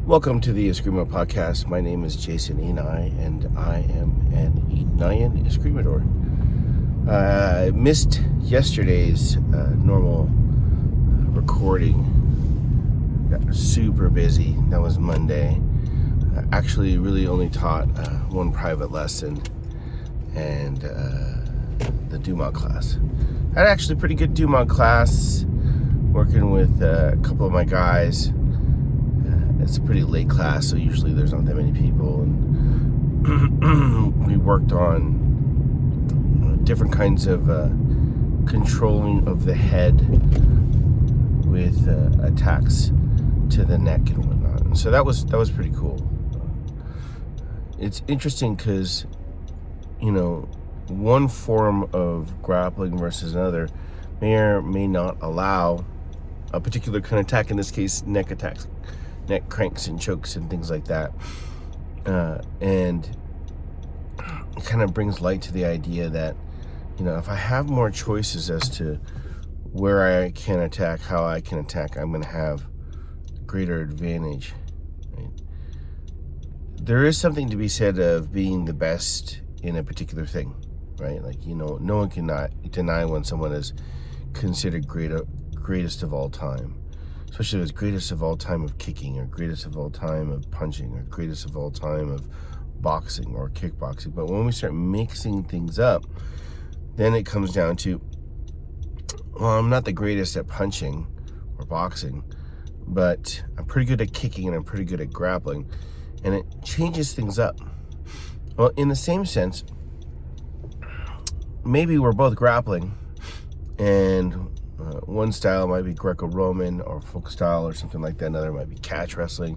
Welcome to the Eskrima Podcast. My name is Jason Enai, and I am an Enayan Escrimador. I missed yesterday's normal recording. Got super busy. That was Monday. Actually, really only taught one private lesson and the Dumont class. I had actually a pretty good Dumont class, working with a couple of my guys. It's a pretty late class, so usually there's not that many people. And we worked on different kinds of controlling of the head with attacks to the neck and whatnot. And so that was pretty cool. It's interesting because, one form of grappling versus another may or may not allow a particular kind of attack. In this case, neck attacks. Neck cranks and chokes and things like that, and it kind of brings light to the idea that if I have more choices as to where I can attack, how I can attack, I'm going to have greater advantage, right? There is something to be said of being the best in a particular thing, right? Like, no one cannot deny when someone is considered greatest of all time. Especially if it's greatest of all time of kicking, or greatest of all time of punching, or greatest of all time of boxing or kickboxing. But when we start mixing things up, then it comes down to, well, I'm not the greatest at punching or boxing, but I'm pretty good at kicking and I'm pretty good at grappling. And it changes things up. Well, in the same sense, maybe we're both grappling, and one style might be Greco-Roman or folk style or something like that. Another might be catch wrestling.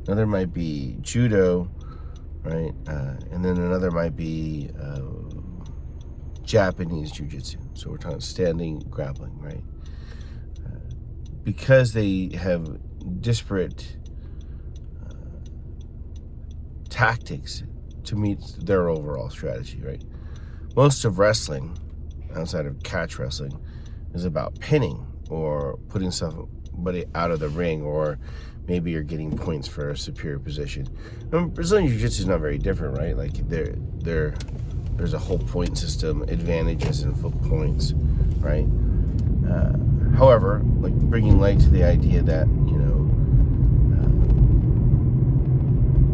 Another might be judo, right? And then another might be Japanese jiu-jitsu. So we're talking standing grappling, right? Because they have disparate tactics to meet their overall strategy, right? Most of wrestling, outside of catch wrestling, is about pinning or putting somebody out of the ring, or maybe you're getting points for a superior position. Brazilian Jiu-Jitsu is not very different, right? Like there's a whole point system, advantages and full points, right? However, like bringing light to the idea that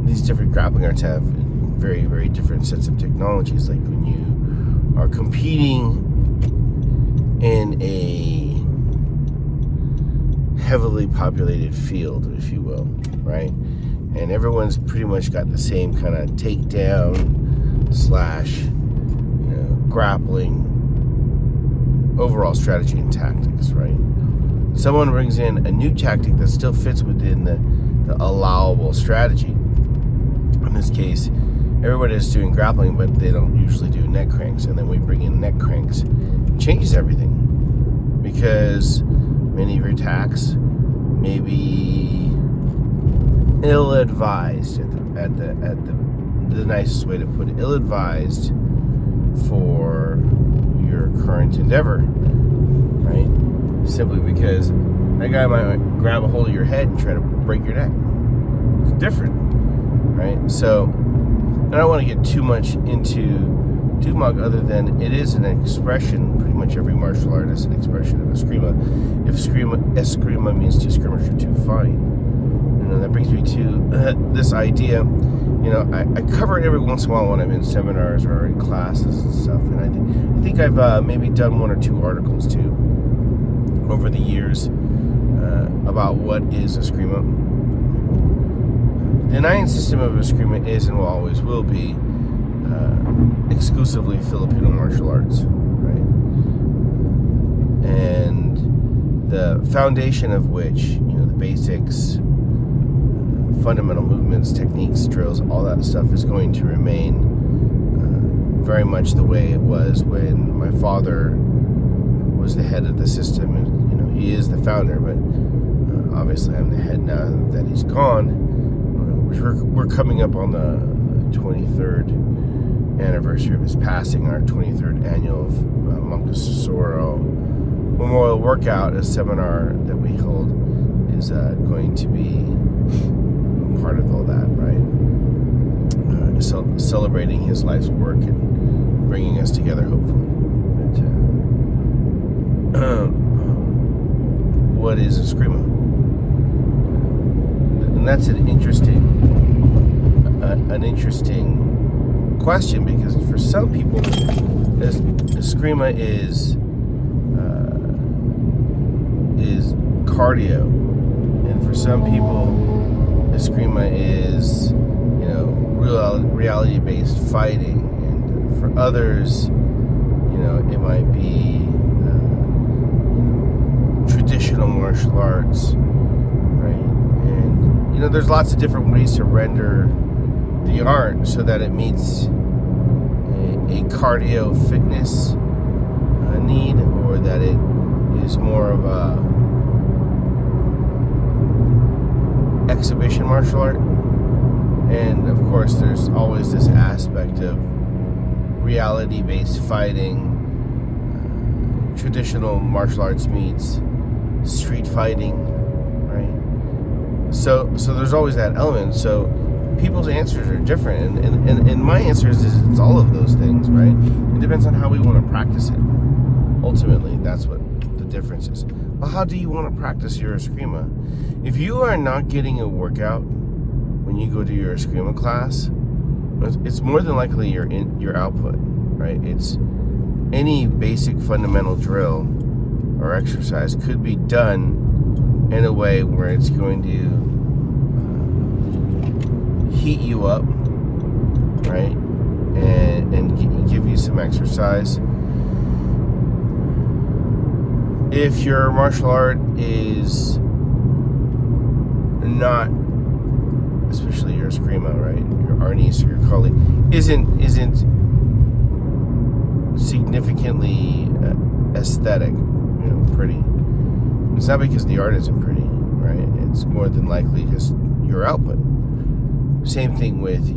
these different grappling arts have very, very different sets of technologies. Like when you are competing in a heavily populated field, if you will, right? And everyone's pretty much got the same kind of takedown / grappling overall strategy and tactics, right? Someone brings in a new tactic that still fits within the allowable strategy. In this case, everybody is doing grappling, but they don't usually do neck cranks. And then we bring in neck cranks. It changes everything, because many of your attacks may be ill-advised at the nicest way to put it, ill-advised for your current endeavor, right? Simply because that guy might grab a hold of your head and try to break your neck. It's different, right? So I don't want to get too much into Dumont, other than it is an expression. Pretty much every martial art is an expression of Eskrima. If Eskrima means to skirmish or to fight, that brings me to this idea. I cover it every once in a while when I'm in seminars or in classes and stuff. And I think I've maybe done one or two articles too over the years about what is Eskrima. The Enayan system of Eskrima is and will always will be exclusively Filipino martial arts, right? And the foundation of which, the basics, fundamental movements, techniques, drills, all that stuff is going to remain very much the way it was when my father was the head of the system. And, he is the founder, but obviously I'm the head now that he's gone. We're coming up on the 23rd anniversary of his passing, our 23rd annual Montesoro Memorial Workout, a seminar that we hold, is going to be part of all that, right? So celebrating his life's work and bringing us together, hopefully. But, what is Eskrima? And that's an interesting question, because for some people, Eskrima is cardio, and for some people, Eskrima is reality-based fighting, and for others, it might be traditional martial arts, right? And there's lots of different ways to render the art so that it meets a cardio fitness need, or that it is more of a exhibition martial art. And of course, there's always this aspect of reality-based fighting. Traditional martial arts meets street fighting, right? So there's always that element. So people's answers are different, and my answer is it's all of those things, right? It depends on how we want to practice it. Ultimately, that's what the difference is. Well, how do you want to practice your Eskrima? If you are not getting a workout when you go to your Eskrima class, it's more than likely your output, right? It's any basic fundamental drill or exercise could be done in a way where it's going to heat you up, right? And give you some exercise. If your martial art is not, especially your Eskrima, right, your Arnis or your Kali, isn't significantly aesthetic, pretty. It's not because the art isn't pretty, right? It's more than likely just your output. Same thing with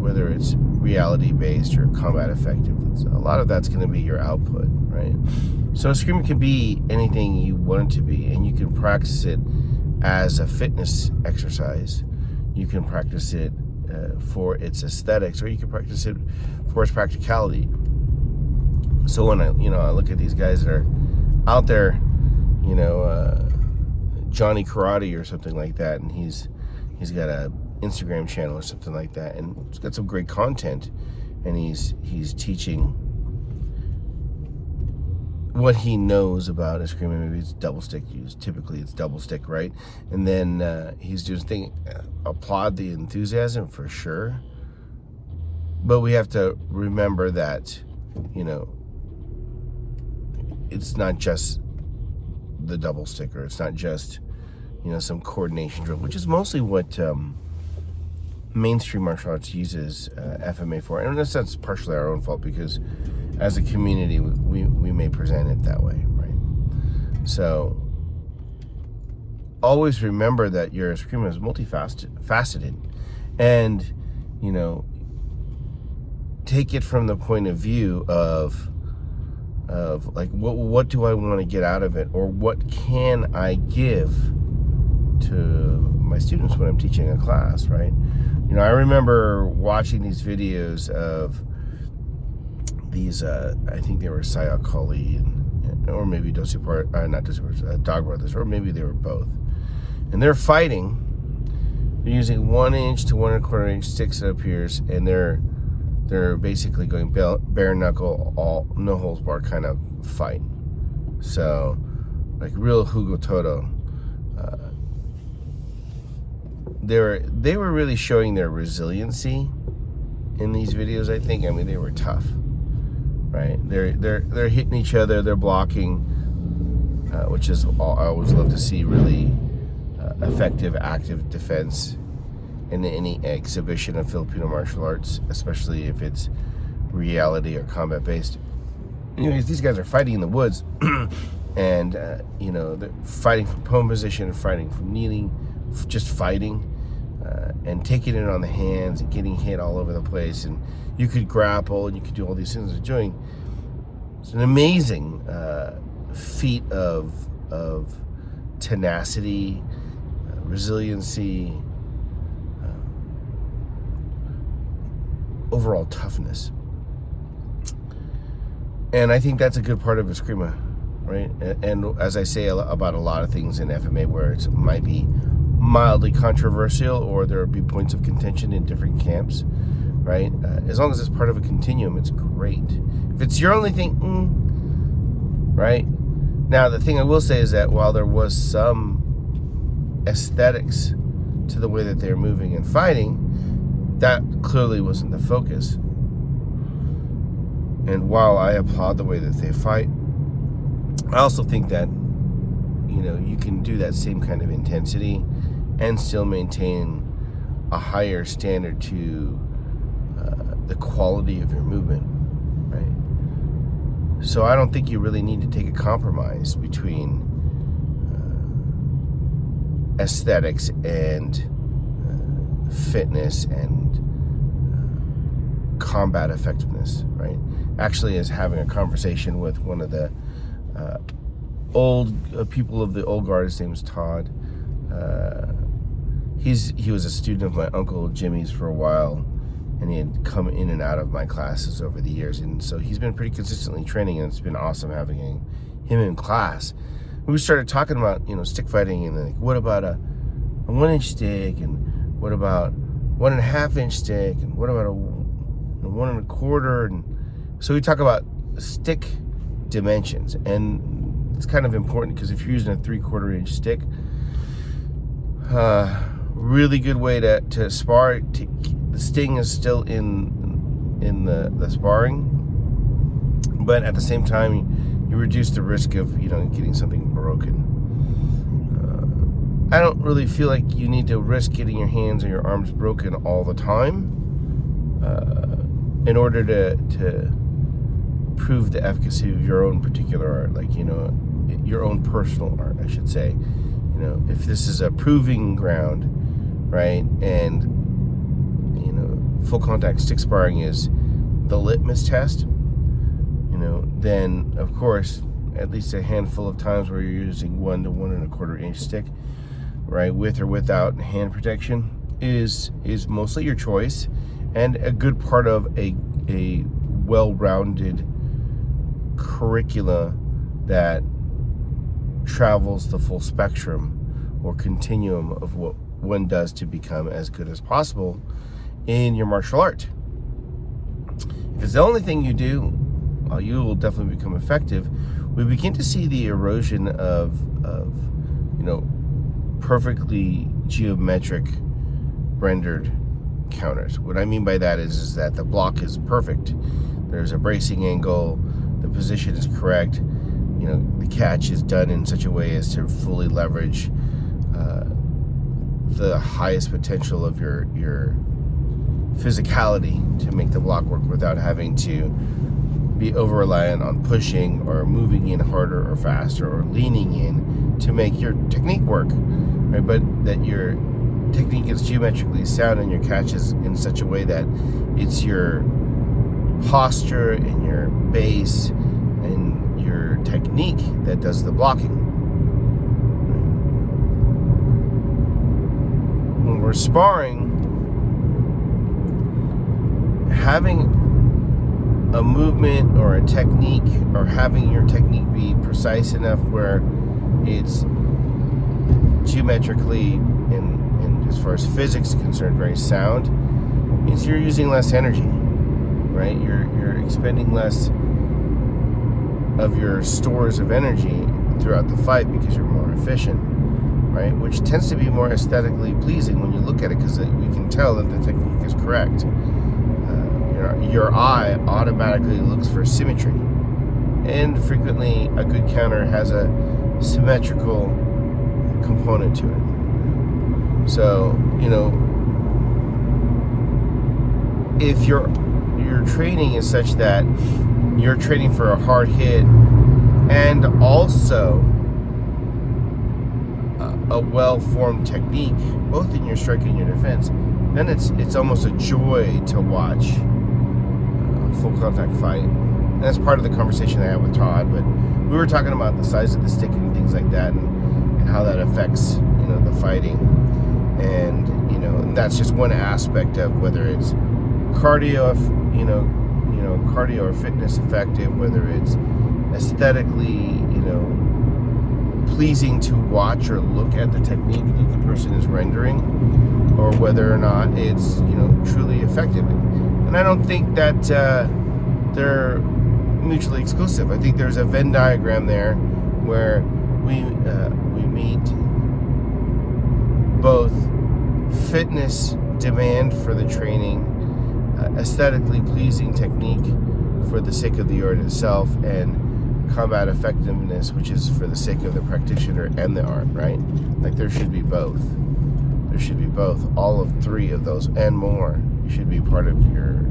whether it's reality-based or combat effective. A lot of that's going to be your output, right? So Eskrima can be anything you want it to be, and you can practice it as a fitness exercise. You can practice it for its aesthetics, or you can practice it for its practicality. So when I look at these guys that are out there, Johnny Karate or something like that, and he's got a Instagram channel or something like that, and he's got some great content, and he's teaching what he knows about Eskrima. Maybe it's double stick use. Typically it's double stick, right? And then he's doing thing. Applaud the enthusiasm for sure, but we have to remember that it's not just the double sticker. It's not just some coordination drill, which is mostly what mainstream martial arts uses FMA for, and that's partially our own fault, because as a community we may present it that way, right? So always remember that your Eskrima is multifaceted, and take it from the point of view of like what do I want to get out of it, or what can I give to my students when I'm teaching a class, right? I remember watching these videos of these, I think they were Sayat Kali, or maybe not Dog Brothers, or maybe they were both. And they're fighting. They're using 1 inch to 1 1/4 inch sticks, it appears, and they're basically going bare knuckle, all no holds barred kind of fight. So, like real Hugo Toto. They were really showing their resiliency in these videos. I think. I mean, they were tough, right? They're hitting each other. They're blocking, which is all I always love to see. Really effective, active defense in any exhibition of Filipino martial arts, especially if it's reality or combat based. Anyways, these guys are fighting in the woods, and they're fighting from pose position, fighting from kneeling, just fighting. And taking it on the hands and getting hit all over the place, and you could grapple and you could do all these things they're doing. It's an amazing feat of tenacity, resiliency, overall toughness. And I think that's a good part of Eskrima, right? And as I say about a lot of things in FMA where it might be mildly controversial or there will be points of contention in different camps, right? As long as it's part of a continuum, it's great. If it's your only thing, right? Now, the thing I will say is that while there was some aesthetics to the way that they're moving and fighting, that clearly wasn't the focus. And while I applaud the way that they fight, I also think that, you can do that same kind of intensity and still maintain a higher standard to the quality of your movement, right? So I don't think you really need to take a compromise between aesthetics and fitness and combat effectiveness, right? Actually, is having a conversation with one of the old people of the old guard. His name's Todd. He was a student of my uncle Jimmy's for a while, and he had come in and out of my classes over the years, and so he's been pretty consistently training, and it's been awesome having him in class. We started talking about stick fighting, and like, what about a 1-inch stick, and what about 1.5-inch stick, and what about a 1 1/4, and so we talk about stick dimensions, and it's kind of important because if you're using a 3/4 inch stick, really good way to spar. The sting is still in the sparring, but at the same time you reduce the risk of getting something broken. I don't really feel like you need to risk getting your hands or your arms broken all the time in order to prove the efficacy of your own particular art, like your own personal art, I should say. If this is a proving ground, right, and full contact stick sparring is the litmus test, then of course at least a handful of times where you're using 1 to 1 1/4 inch stick, right, with or without hand protection is mostly your choice, and a good part of a well-rounded curricula that travels the full spectrum or continuum of what one does to become as good as possible in your martial art. If it's the only thing you do, you will definitely become effective. We begin to see the erosion of perfectly geometric rendered counters. What I mean by that is that the block is perfect. There's a bracing angle, the position is correct, the catch is done in such a way as to fully leverage the highest potential of your physicality to make the block work without having to be over reliant on pushing or moving in harder or faster or leaning in to make your technique work, right? But that your technique is geometrically sound and your catch is in such a way that it's your posture and your base and your technique that does the blocking. When we're sparring, having a movement or a technique, or having your technique be precise enough where it's geometrically and as far as physics is concerned very sound, means you're using less energy, right? You're expending less of your stores of energy throughout the fight because you're more efficient, right? Which tends to be more aesthetically pleasing when you look at it, because we can tell that the technique is correct. Your eye automatically looks for symmetry, and frequently a good counter has a symmetrical component to it. So if your training is such that you're training for a hard hit and also a well-formed technique, both in your strike and your defense, then it's almost a joy to watch a full contact fight. And that's part of the conversation I had with Todd, but we were talking about the size of the stick and things like that, and how that affects the fighting, and and that's just one aspect of whether it's cardio, cardio or fitness effective, whether it's aesthetically, pleasing to watch or look at the technique that the person is rendering, or whether or not it's, truly effective. And I don't think that they're mutually exclusive. I think there's a Venn diagram there where we meet both fitness demand for the training, aesthetically pleasing technique for the sake of the art itself, and combat effectiveness, which is for the sake of the practitioner and the art, right? Like there should be both. There should be both. All of three of those and more. You should be part of your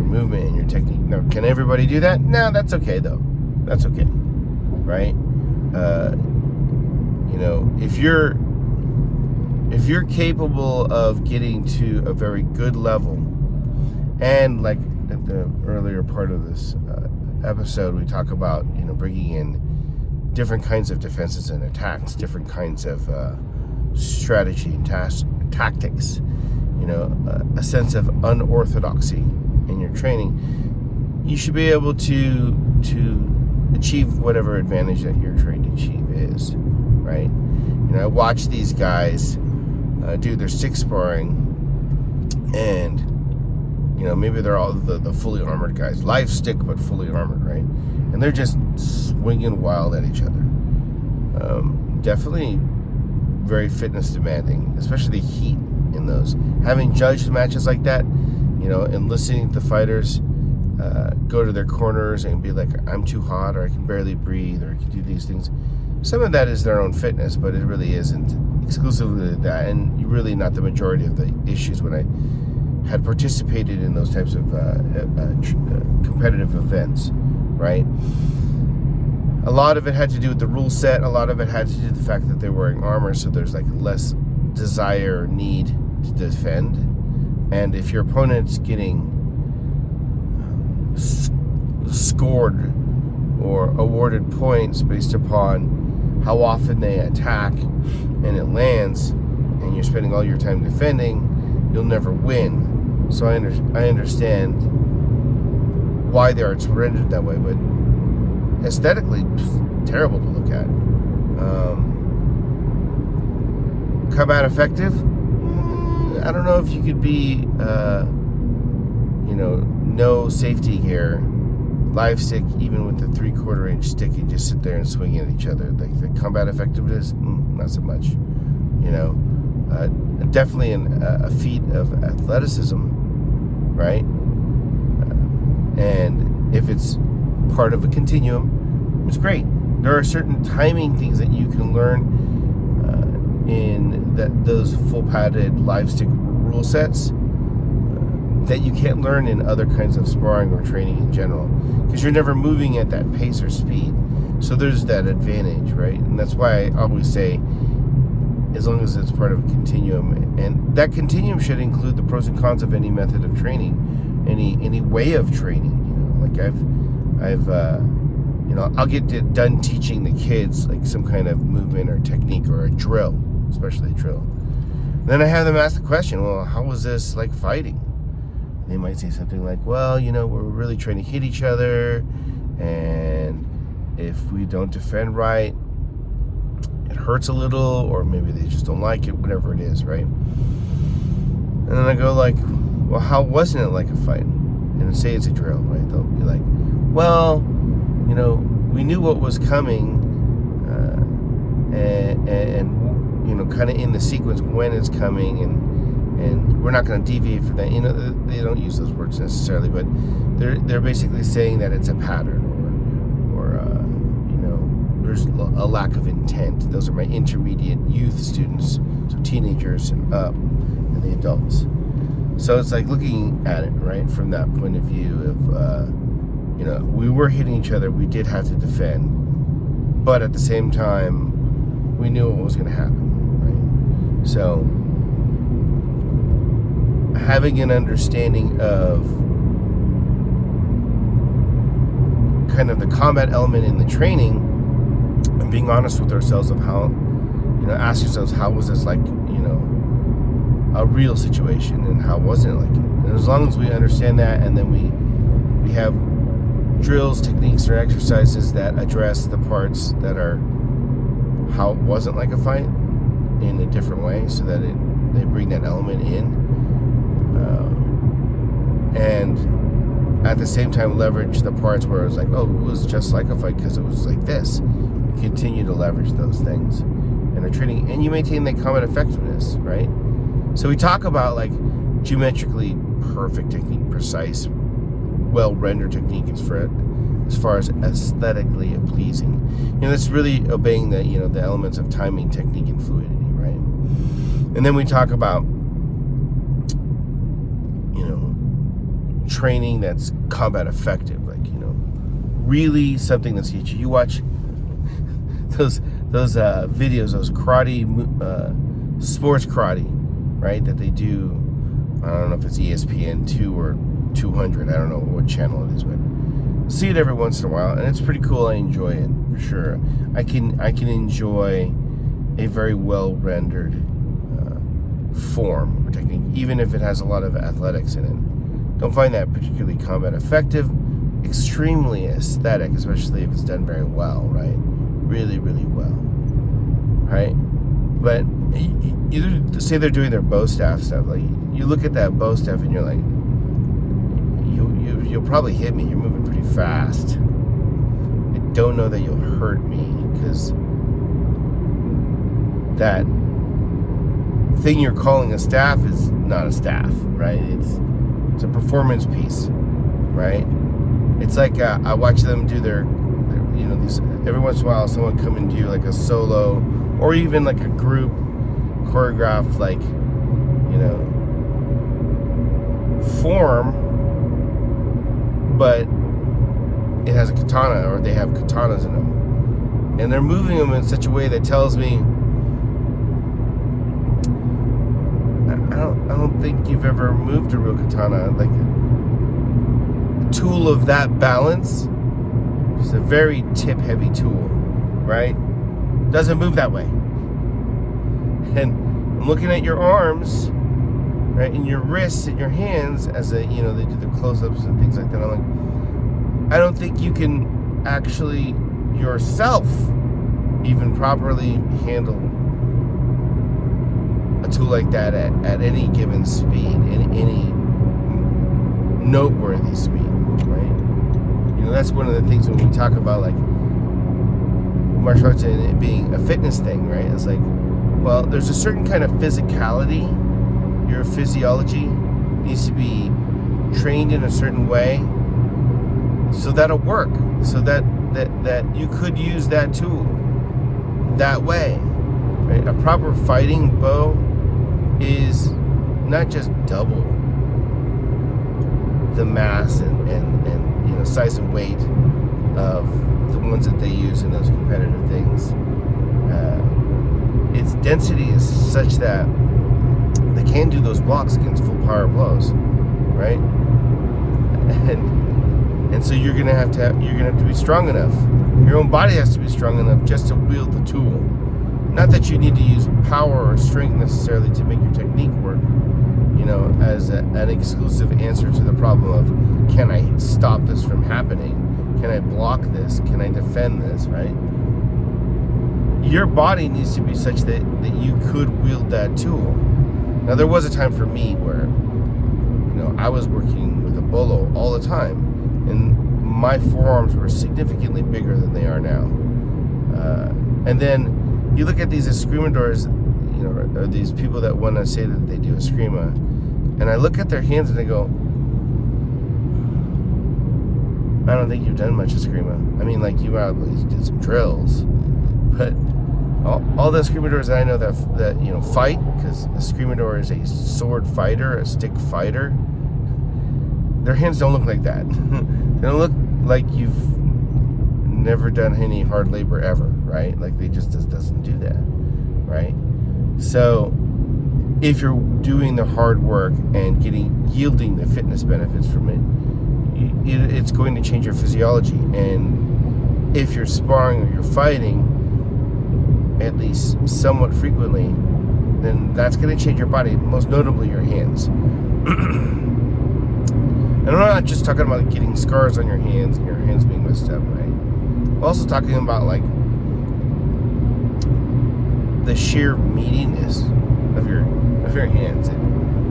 movement and your technique. Now, can everybody do that? No, that's okay though. That's okay, right? If you're capable of getting to a very good level, and like at the earlier part of this episode, we talk about bringing in different kinds of defenses and attacks, different kinds of strategy and tactics, a sense of unorthodoxy in your training. You should be able to achieve whatever advantage that you're trying to achieve is, right? I watch these guys do their stick sparring, and maybe they're all the fully armored guys, live stick but fully armored, right? And they're just swinging wild at each other. Definitely very fitness demanding, especially the heat in those. Having judged matches like that, and listening to the fighters go to their corners and be like, I'm too hot, or I can barely breathe, or I can do these things. Some of that is their own fitness, but it really isn't exclusively that, and really not the majority of the issues. When I had participated in those types of competitive events, right? A lot of it had to do with the rule set. A lot of it had to do with the fact that they're wearing armor, so there's like less desire or need to defend. And if your opponent's getting scored or awarded points based upon how often they attack and it lands, and you're spending all your time defending, you'll never win. So I understand why the art's rendered that way, but aesthetically, terrible to look at. Combat effective? I don't know if you could be, no safety gear, live stick, even with the 3/4 inch stick, and just sit there and swing at each other. Like the combat effectiveness, not so much. Definitely a feat of athleticism, right? And if it's part of a continuum, it's great. There are certain timing things that you can learn in those full padded live stick rule sets that you can't learn in other kinds of sparring or training in general, because you're never moving at that pace or speed. So there's that advantage, right? And that's why I always say, as long as it's part of a continuum, and that continuum should include the pros and cons of any method of training, any way of training. Like I'll get done teaching the kids like some kind of movement or technique or a drill, especially a drill. Then I have them ask the question, well, how was this like fighting? They might say something like, well, we're really trying to hit each other, and if we don't defend right, it hurts a little, or maybe they just don't like it, whatever it is, right? And then I go like, well, how wasn't it like a fight? And say it's a drill, right? They'll be like, well, we knew what was coming, and kind of in the sequence when it's coming, and we're not going to deviate from that. They don't use those words necessarily, but they're basically saying that it's a pattern, or there's a lack of intent. Those are my intermediate youth students, so teenagers and up, and the adults. So it's like looking at it, right, from that point of view of, we were hitting each other, we did have to defend, but at the same time, we knew what was going to happen, right? So having an understanding of kind of the combat element in the training, and being honest with ourselves of how, ask yourselves, how was this like, a real situation and how wasn't it like it. And as long as we understand that, and then we have drills, techniques, or exercises that address the parts that are how it wasn't like a fight in a different way, so that they bring that element in, and at the same time leverage the parts where it was like, oh, it was just like a fight because it was like this. We continue to leverage those things in our training, and you maintain that combat effectiveness, right? So we talk about like geometrically perfect technique, precise, well-rendered technique as far as aesthetically pleasing. That's really obeying the the elements of timing, technique, and fluidity, right? And then we talk about training that's combat effective, like really something that's you watch those videos, those karate sports karate, right, that they do. I don't know if it's ESPN 2 or 200, I don't know what channel it is, but see it every once in a while, and it's pretty cool. I enjoy it for sure. I can enjoy a very well rendered form or technique, even if it has a lot of athletics in it. Don't find that particularly combat effective. Extremely aesthetic, especially if it's done very well, right? Really, really well, right? But you say they're doing their bow staff stuff. Like, you look at that bow staff and you're like, you'll probably hit me. You're moving pretty fast. I don't know that you'll hurt me, because that thing you're calling a staff is not a staff, right? It's a performance piece, right? It's like I watch them do their these, every once in a while someone come and do like a solo or even like a group choreograph, like form, but it has a katana, or they have katanas in them, and they're moving them in such a way that tells me I don't think you've ever moved a real katana. Like, a tool of that balance is a very tip heavy tool, right? Doesn't move that way. And I'm looking at your arms, right, and your wrists and your hands as they do the close-ups and things like that. I'm like, I don't think you can actually yourself even properly handle a tool like that at any given speed, in any noteworthy speed, right? That's one of the things when we talk about like martial arts and it being a fitness thing, right? It's like, well, there's a certain kind of physicality. Your physiology needs to be trained in a certain way, so that'll work, so that you could use that tool that way, right? A proper fighting bow is not just double the mass and size and weight of the ones that they use in those competitive things. Its density is such that they can do those blocks against full power blows, right? And so you're gonna have to be strong enough. Your own body has to be strong enough just to wield the tool. Not that you need to use power or strength necessarily to make your technique work, as an exclusive answer to the problem of, can I stop this from happening? Can I block this? Can I defend this, right? Your body needs to be such that you could wield that tool. Now, there was a time for me where, I was working with a bolo all the time, and my forearms were significantly bigger than they are now. And then you look at these escrimadores, or these people that want to say that they do eskrima, and I look at their hands and I go, I don't think you've done much eskrima. I mean, like, you probably did some drills, but all the escrimadores that I know that fight, because escrimador is a sword fighter, a stick fighter, their hands don't look like that. They don't look like you've never done any hard labor ever, right? Like, they just doesn't do that, right? So if you're doing the hard work and yielding the fitness benefits from it, it's going to change your physiology. And if you're sparring or you're fighting, at least somewhat frequently, then that's going to change your body, most notably your hands. And I'm not just talking about getting scars on your hands and your hands being messed up, right? I'm also talking about like the sheer meatiness of your hands,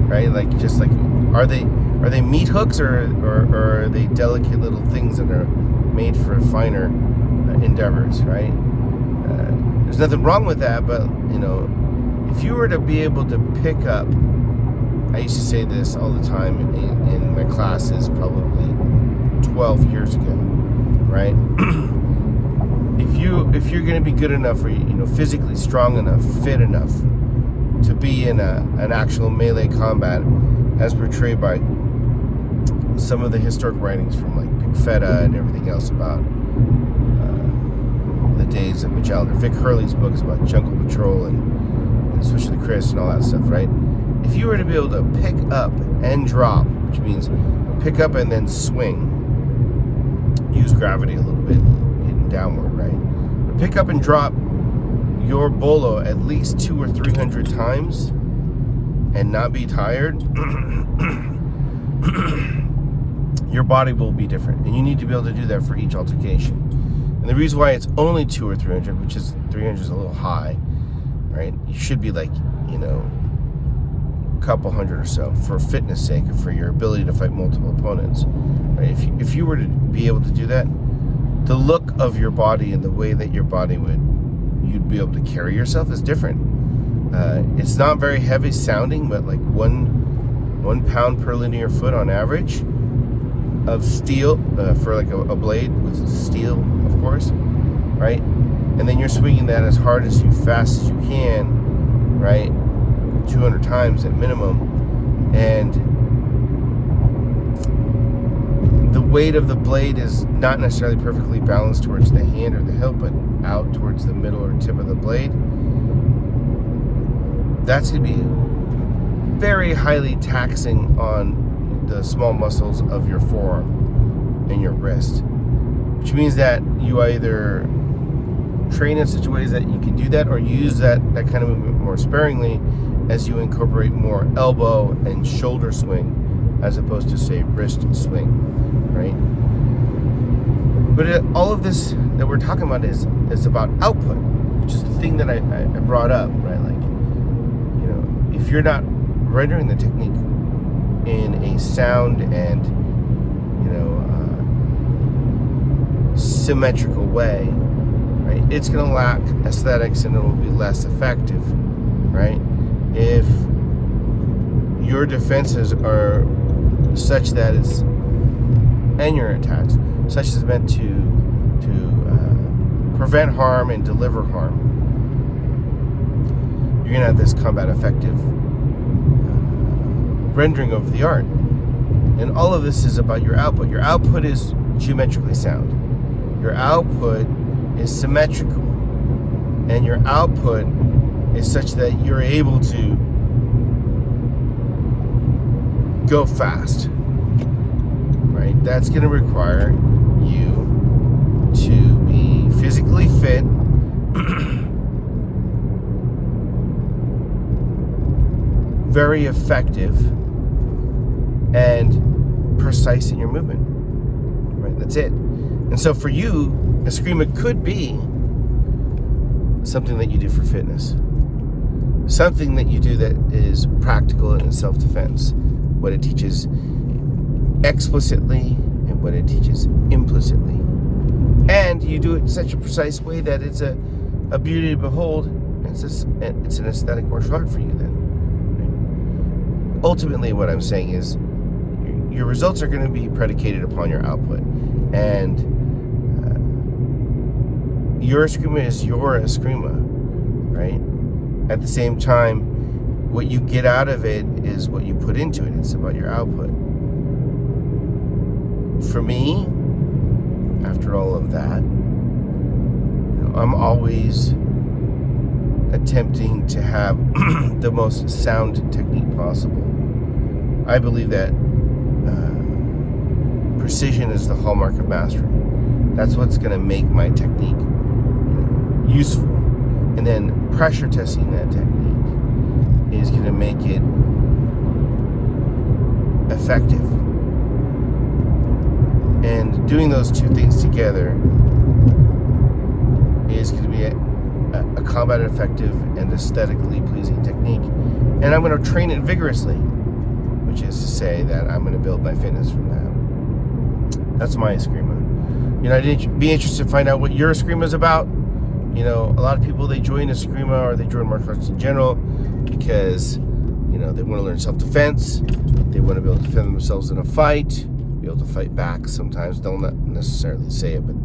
right? Like just like are they meat hooks or are they delicate little things that are made for finer endeavors, right? There's nothing wrong with that, but if you were to be able to pick up, I used to say this all the time in my classes probably 12 years ago, right? if you're going to be good enough or physically strong enough, fit enough to be in an actual melee combat as portrayed by some of the historic writings from like Big Feta and everything else about the days of Magellan, or Vic Hurley's books about Jungle Patrol and Switch of the Chris and all that stuff, right? If you were to be able to pick up and drop, which means pick up and then swing, use gravity a little bit, hitting downward, right? But pick up and drop your bolo at least 200 or 300 times and not be tired, your body will be different. And you need to be able to do that for each altercation. And the reason why it's only 200 or 300, which is 300 is a little high, right? You should be like, a couple hundred or so for fitness sake, or for your ability to fight multiple opponents, right? If you were to be able to do that, the look of your body and the way that your body you'd be able to carry yourself is different. It's not very heavy sounding, but like one pound per linear foot on average of steel for like a blade with steel, of course, right? And then you're swinging that as hard as fast as you can, right? 200 times at minimum, and the weight of the blade is not necessarily perfectly balanced towards the hand or the hilt, but out towards the middle or tip of the blade. That's going to be very highly taxing on the small muscles of your forearm and your wrist, which means that you either train in such ways that you can do that, or use that kind of movement more sparingly as you incorporate more elbow and shoulder swing as opposed to, say, wrist swing, right? But all of this that we're talking about is about output, which is the thing that I brought up, right? Like, if you're not rendering the technique in a sound and, symmetrical way, right, it's going to lack aesthetics and it will be less effective, right? If your defenses are such that and your attacks such as meant to prevent harm and deliver harm, you're gonna have this combat effective rendering of the art. And all of this is about your output. Your output is geometrically sound. Your output is symmetrical, and your output is such that you're able to go fast, right? That's going to require you to be physically fit, very effective, and precise in your movement, right? That's it. And so for you, Eskrima could be something that you do for fitness. Something that you do that is practical and self-defense. What it teaches explicitly and what it teaches implicitly. And you do it in such a precise way that it's a beauty to behold. It's an aesthetic martial art for you then. Right? Ultimately, what I'm saying is your results are going to be predicated upon your output. And your Eskrima is your Eskrima, right? At the same time, what you get out of it is what you put into it. It's about your output. For me, after all of that, I'm always attempting to have the most sound technique possible. I believe that precision is the hallmark of mastery. That's what's going to make my technique useful. And then pressure testing that technique is going to make it effective. And doing those two things together is going to be a combat effective and aesthetically pleasing technique. And I'm going to train it vigorously, which is to say that I'm going to build my fitness from that. That's my Eskrima. I'd be interested to find out what your Eskrima is about. A lot of people, they join Eskrima or they join martial arts in general because, they want to learn self-defense. They want to be able to defend themselves in a fight, be able to fight back sometimes. They'll not necessarily say it, but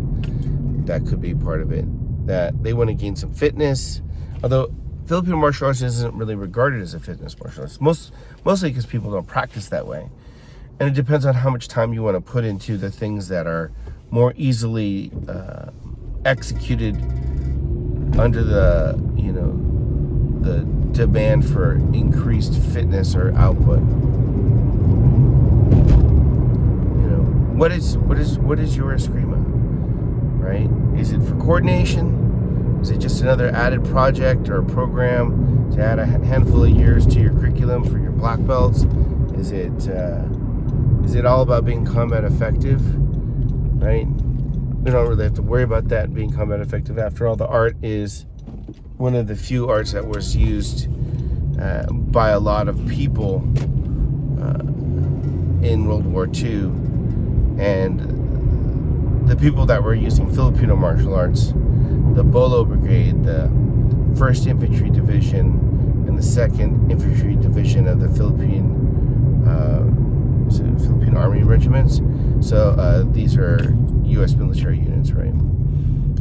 that could be part of it. That they want to gain some fitness. Although Filipino martial arts isn't really regarded as a fitness martial arts, mostly because people don't practice that way. And it depends on how much time you want to put into the things that are more easily executed under the demand for increased fitness or output. What is your Eskrima, right? Is it for coordination? Is it just another added project or a program to add a handful of years to your curriculum for your black belts? Is it all about being combat effective, right? We don't really have to worry about that being combat effective. After all, the art is one of the few arts that was used by a lot of people in World War II. And the people that were using Filipino martial arts, the Bolo Brigade, the 1st Infantry Division, and the 2nd Infantry Division of the Philippine Army regiments. So these are U.S. military units, right?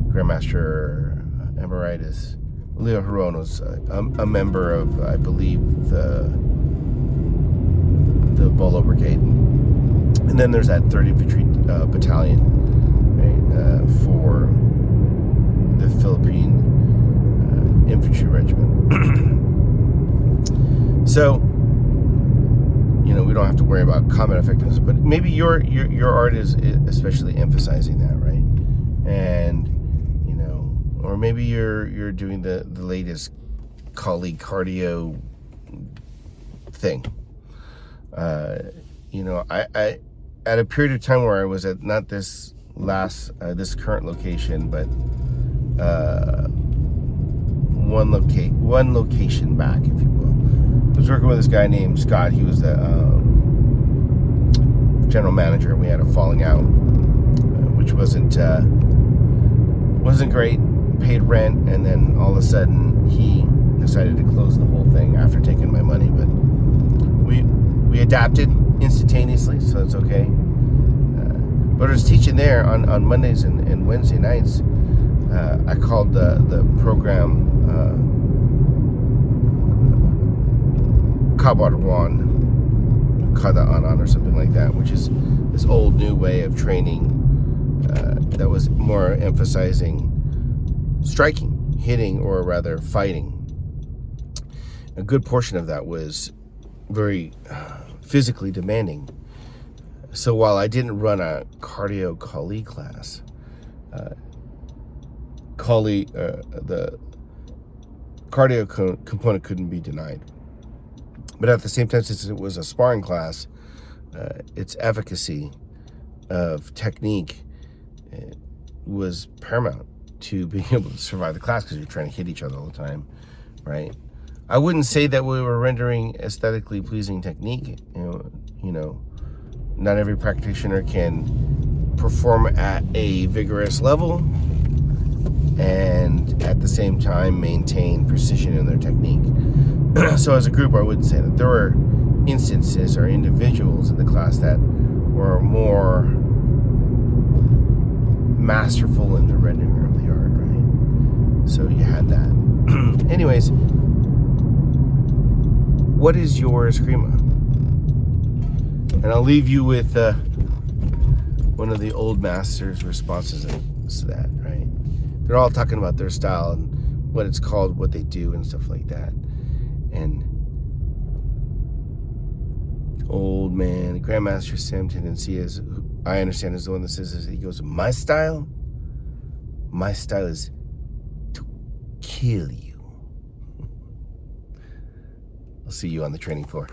Grandmaster Emeritus Leo Hirono's a member of, I believe, the Bolo Brigade. And then there's that 3rd Infantry Battalion, right, for the Philippine Infantry Regiment. So, we don't have to worry about combat effectiveness, but maybe your art is especially emphasizing that, right? And or maybe you're doing the latest colleague cardio thing. I at a period of time where I was at not this current location, but one location back, if you will. I was working with this guy named Scott. He was the general manager. We had a falling out, which wasn't great. Paid rent, and then all of a sudden he decided to close the whole thing after taking my money. But we adapted instantaneously, so it's okay. But I was teaching there on Mondays and Wednesday nights. I called the program Kabarwan, Kadaanan, or something like that, which is this old new way of training that was more emphasizing striking, hitting, or rather fighting. A good portion of that was very physically demanding. So while I didn't run a cardio Kali class, the cardio component couldn't be denied. But at the same time, since it was a sparring class, its efficacy of technique was paramount to being able to survive the class, because you're trying to hit each other all the time, right? I wouldn't say that we were rendering aesthetically pleasing technique. Not every practitioner can perform at a vigorous level and at the same time maintain precision in their technique. So as a group, I would say that there were instances or individuals in the class that were more masterful in the rendering of the art, right? So you had that. Anyways, what is your Eskrima? And I'll leave you with one of the old masters' responses to that, right? They're all talking about their style and what it's called, what they do, and stuff like that. And old man, Grandmaster Sam Tendencia, I understand, is the one that says this. He goes, my style is to kill you. I'll see you on the training floor.